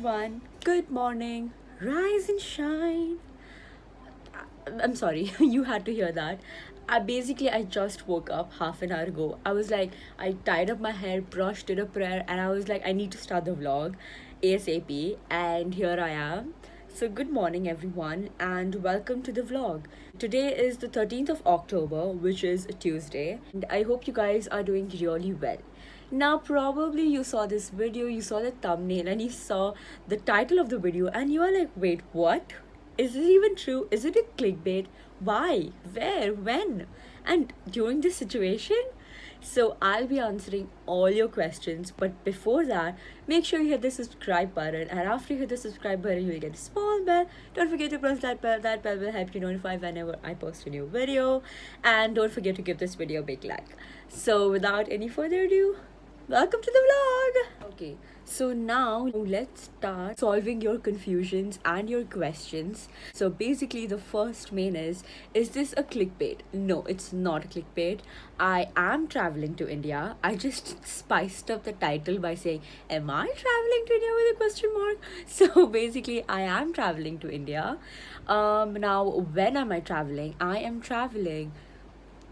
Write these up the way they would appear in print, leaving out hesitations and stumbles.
everyone. Good morning. Rise and shine. I'm sorry, you had to hear that. I just woke up half an hour ago. I tied up my hair, brushed, did a prayer, and I was like, I need to start the vlog ASAP. And here I am. So, good morning, everyone, and welcome to the vlog. Today is the 13th of October, which is a Tuesday, and I hope you guys are doing really well. Now, probably you saw this video, you saw the thumbnail, and you saw the title of the video, and you are like, wait, what? Is this even true? Is it a clickbait? Why? Where? When? And during this situation? So I'll be answering all your questions, but before that, make sure you hit the subscribe button. And after you hit the subscribe button, you'll get a small bell. Don't forget to press that bell. That bell will help you notify whenever I post a new video. And don't forget to give this video a big like. So without any further ado, welcome to the vlog. Okay, so now let's start solving your confusions and your questions. So basically, the first main is this a clickbait? No, it's not a clickbait. I am traveling to India. I just spiced up the title by saying, am I traveling to India with a question mark? So basically, I am traveling to India. Now, when am I traveling? I am traveling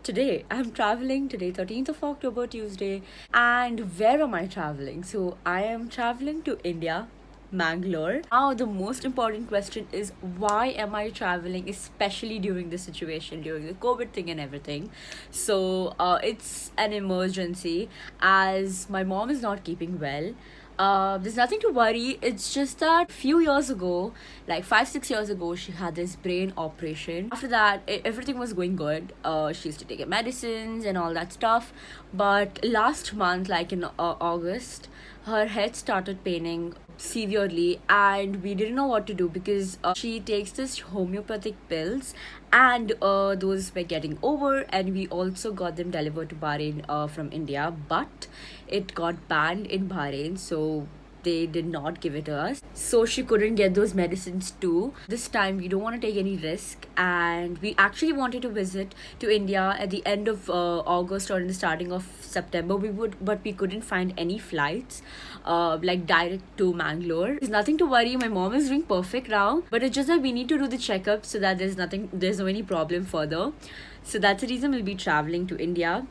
today. I'm traveling today, 13th of October, Tuesday. And where am I traveling? So I am traveling to India, Mangalore. Now, the most important question is, why am I traveling, especially during this situation, during the COVID thing and everything? So it's an emergency as my mom is not keeping well. There's nothing to worry. It's just that few years ago, like 5-6 years ago, she had this brain operation. After that, everything was going good. She used to take her medicines and all that stuff. But last month, like in August, her head started paining severely, and we didn't know what to do because she takes this homeopathic pills, and those were getting over, and we also got them delivered to Bahrain from India, but it got banned in Bahrain, so they did not give it to us, so she couldn't get those medicines too. This time we don't want to take any risk, and we actually wanted to visit to India at the end of August or in the starting of September. But we couldn't find any flights like direct to Mangalore. There's nothing to worry. My mom is doing perfect now, but it's just that we need to do the checkup so that there's no any problem further. So that's the reason we'll be traveling to India.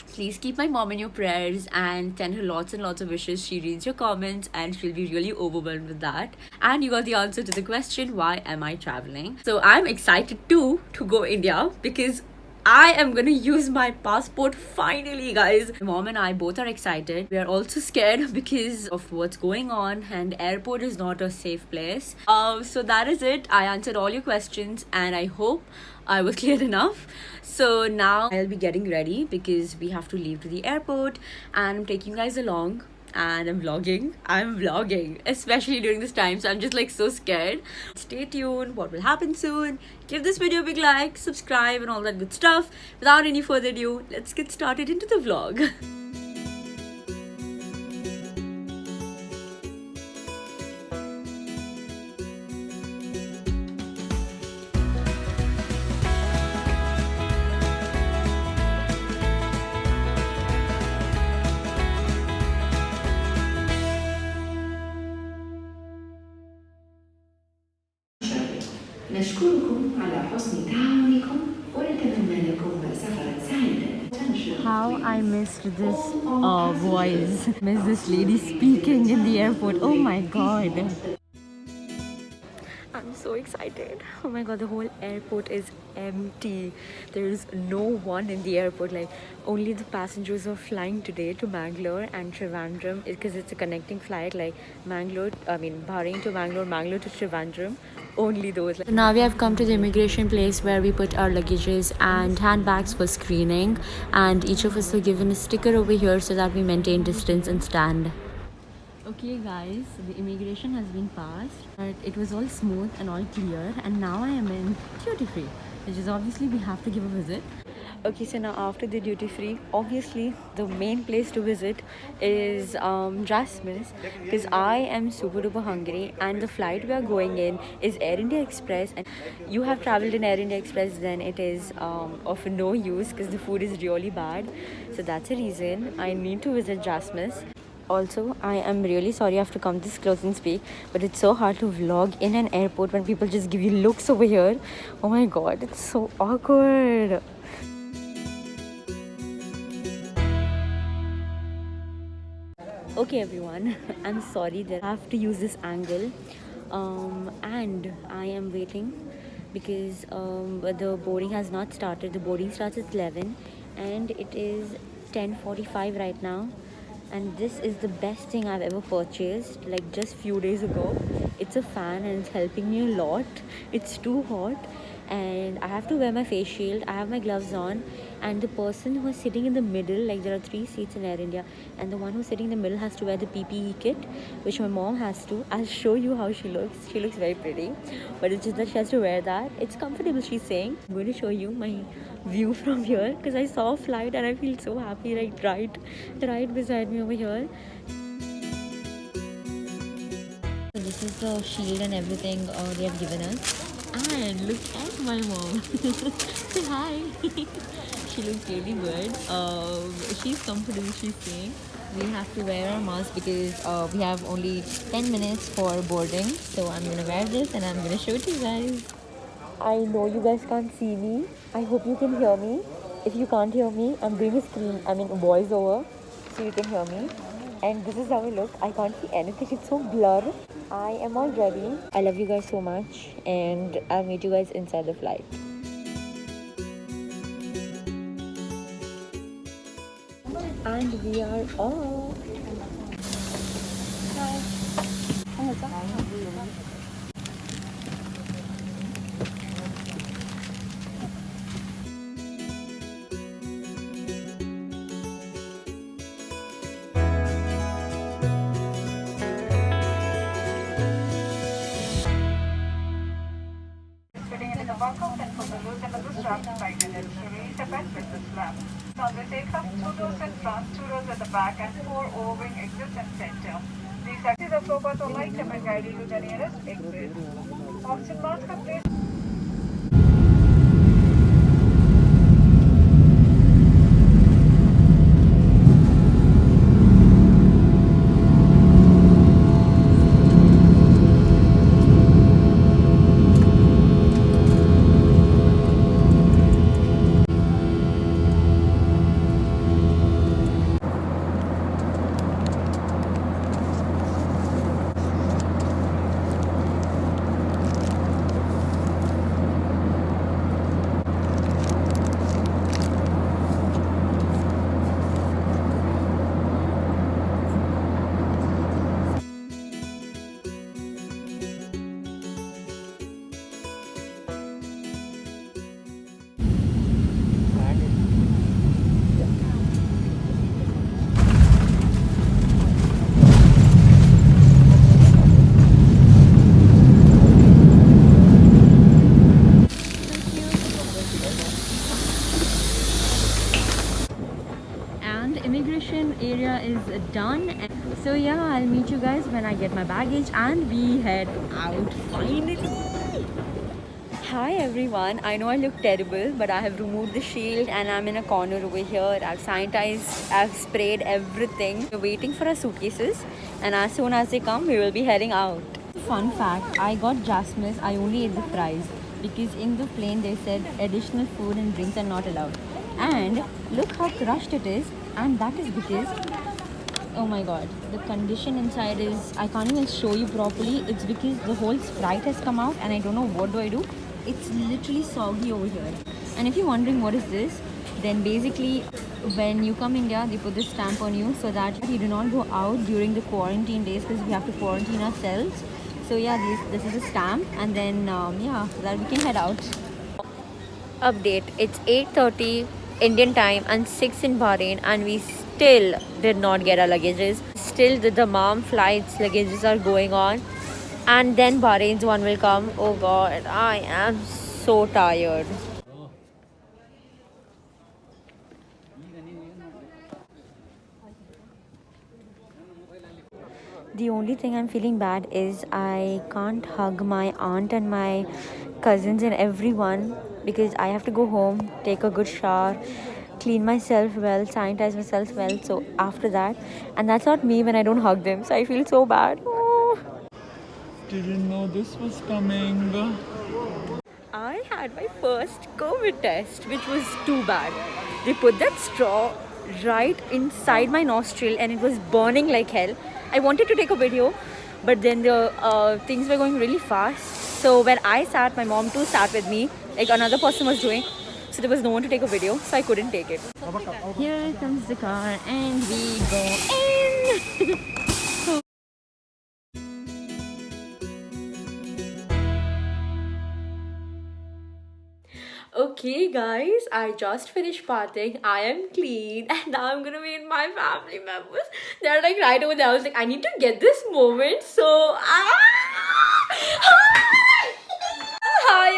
Please keep my mom in your prayers and send her lots and lots of wishes. She reads your comments and she'll be really overwhelmed with that. And you got the answer to the question, why am I traveling? So I'm excited too to go India because I am gonna use my passport finally, guys. My mom and I both are excited. We are also scared because of what's going on, and airport is not a safe place. So that is it. I answered all your questions, and I hope I was clear enough. So now I'll be getting ready because we have to leave to the airport, and I'm taking you guys along. And I'm vlogging, especially during this time, so I'm just like so scared. Stay tuned, what will happen soon. Give this video a big like, subscribe, and all that good stuff. Without any further ado, let's get started into the vlog. نشكركم على حسن تعاونكم ونتمنى لكم سفرا سعيدا. How I missed this voice. Miss this lady speaking in the airport. Oh my god. I'm so excited. Oh my god, the whole airport is empty. There is no one in the airport. Like, only the passengers are flying today to Mangalore and Trivandrum because it's a connecting flight, like Bahrain to Mangalore, Mangalore to Trivandrum. Only those. So now we have come to the immigration place where we put our luggages and handbags for screening, and each of us are given a sticker over here so that we maintain distance and stand. Okay guys, the immigration has been passed, but it was all smooth and all clear, and now I am in duty free, which is obviously we have to give a visit. Okay, so now after the duty free, obviously the main place to visit is Jasmine, because I am super duper hungry, and the flight we are going in is Air India Express, and you have traveled in Air India Express, then it is of no use because the food is really bad. So that's the reason I need to visit Jasmine. Also, I am really sorry I have to come this close and speak, but it's so hard to vlog in an airport when people just give you looks over here. Oh my god, it's so awkward. Okay, everyone, I'm sorry that I have to use this angle. And I am waiting because the boarding has not started. The boarding starts at 11 and it is 10:45 right now. And this is the best thing I've ever purchased, like just few days ago. It's a fan and it's helping me a lot. It's too hot and I have to wear my face shield. I have my gloves on, and the person who is sitting in the middle, like there are 3 seats in Air India, and the one who's sitting in the middle has to wear the PPE kit, which my mom has to. I'll show you how she looks. She looks very pretty, but it's just that she has to wear that. It's comfortable, she's saying. I'm going to show you my view from here because I saw a flight and I feel so happy, like right beside me over here. So this is the shield and everything they have given us. And look at my mom. Say hi. She looks really good. She's comfortable, she's saying. We have to wear our mask because we have only 10 minutes for boarding. So I'm gonna wear this and I'm gonna show it to you guys. I know you guys can't see me. I hope you can hear me. If you can't hear me, I'm doing a voice over so you can hear me. And this is how I look. I can't see anything. It's so blurred. I am all ready. I love you guys so much, and I'll meet you guys inside the flight. And we are off. Sitting in the buckle and put the loose and the strap tighten and release the bed with the strap. Now this aircraft 2 doors in front, 2 doors at the back and 4 overwing exits in center. These axes are flow path or light and guide you to the nearest exit. Oxygen mask are placed. And immigration area is done. So yeah, I'll meet you guys when I get my baggage and we head out finally. Hi everyone, I know I look terrible, but I have removed the shield and I'm in a corner over here. I've sanitized, I've sprayed everything. We're waiting for our suitcases, and as soon as they come, we will be heading out. Fun fact, I got Jasmine. I only ate the fries because in the plane they said additional food and drinks are not allowed. And look how crushed it is, and that is because, oh my god, the condition inside is, I can't even show you properly. It's because the whole Sprite has come out and I don't know what do I do. It's literally soggy over here. And if you're wondering what is this, then basically when you come India, they put this stamp on you so that you do not go out during the quarantine days because we have to quarantine ourselves. So yeah, this is a stamp, and then yeah, that we can head out. Update, it's 8:30 Indian time and 6 in Bahrain, and we still did not get our luggages. Still the Dammam flights luggages are going on, and then Bahrain's one will come. Oh god, I am so tired. The only thing I'm feeling bad is I can't hug my aunt and my cousins and everyone because I have to go home, take a good shower, clean myself well, sanitize myself well. So after that, and that's not me when I don't hug them. So I feel so bad. Oh. Didn't know this was coming. I had my first COVID test, which was too bad. They put that straw right inside my nostril and it was burning like hell. I wanted to take a video, but then the things were going really fast. So when I sat, my mom too sat with me, like another person was doing. So there was no one to take a video, so I couldn't take it. Here comes the car and we go in. Okay guys, I just finished bathing. I am clean and now I'm gonna meet my family members. They're like right over there. I was like, I need to get this moment. So hi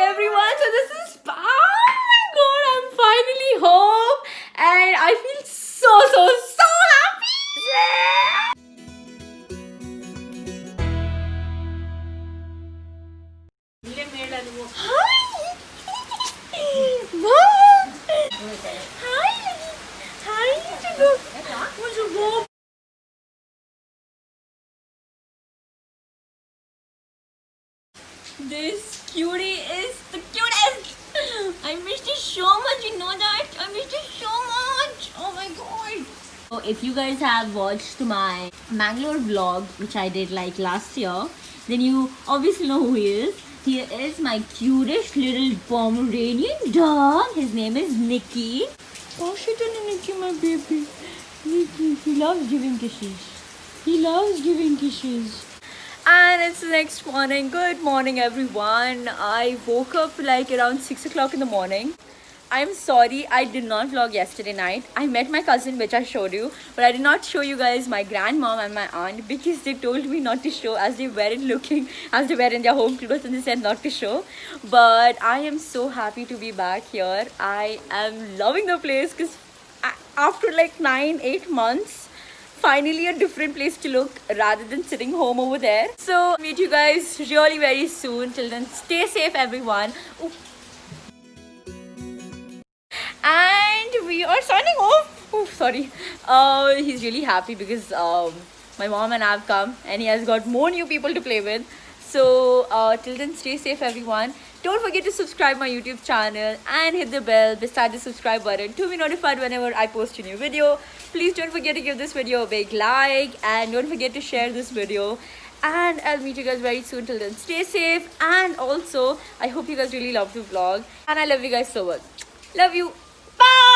everyone. So this is oh my god, I'm finally home and I feel so happy. This cutie is the cutest. I missed it so much, you know that? I missed it so much. Oh my god. So if you guys have watched my Mangalore vlog, which I did like last year, then you obviously know who he is. He is my cutest little Pomeranian dog. His name is Nicky. Oh shit, Nicky, my baby. Nicky, he loves giving kisses. He loves giving kisses. And it's the next morning. Good morning, everyone. I woke up like around 6 o'clock in the morning. I'm sorry I did not vlog yesterday night. I met my cousin, which I showed you, but I did not show you guys my grandmom and my aunt because they told me not to show as they weren't looking as they were in their home clothes and they said not to show. But I am so happy to be back here. I am loving the place because after like 9-8 months, finally a different place to look rather than sitting home over there. So meet you guys really very soon. Till then, stay safe everyone. Ooh. And we are signing off. Oh, sorry. He's really happy because my mom and I have come and he has got more new people to play with. So till then, stay safe everyone. Don't forget to subscribe my YouTube channel and hit the bell beside the subscribe button to be notified whenever I post a new video. Please don't forget to give this video a big like and don't forget to share this video. And I'll meet you guys very soon. Till then, stay safe. And also, I hope you guys really love the vlog. And I love you guys so much. Love you. Bye.